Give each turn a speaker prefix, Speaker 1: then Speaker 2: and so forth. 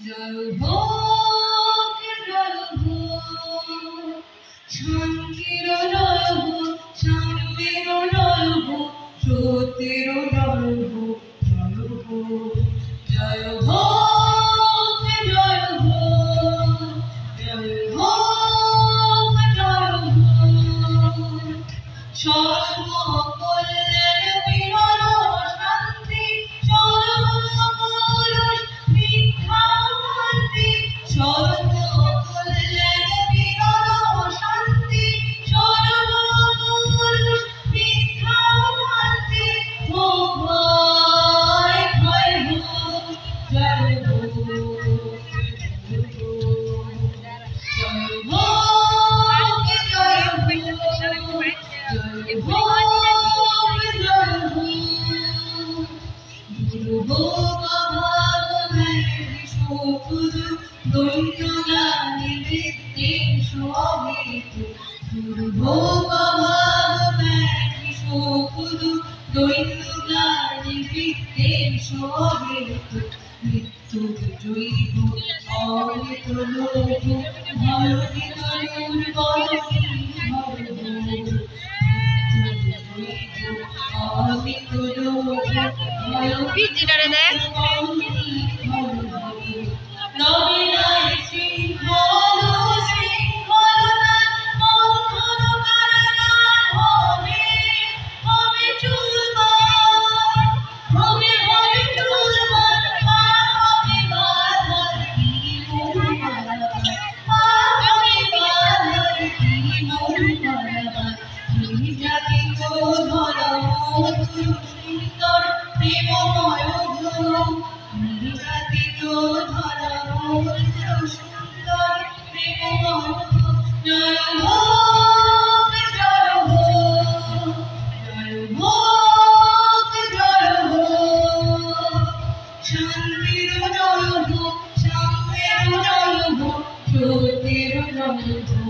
Speaker 1: জয় হোক জয় হোক শান্তির জয় হোক সাম্যের জয় হোক সত্যের জয় হোক জয় হোক জয় হোক জয় হোক জয় হোক জয় হোক সর্বকল্যাণ বিরল শান্তি সর্বপুরুষ ভিক্ষা শান্তি সর্বকল্যাণ বিরল শান্তি সর্বপুরুষ ভিক্ষা শান্তি হোক ভয় ভয় হোক জয় হোক মৃত্যু বিজয়ী হোক অমৃত লোক ভয়ভীত শান্তির জয় হোক সাম্যের জয় হোক সত্যের জয় হোক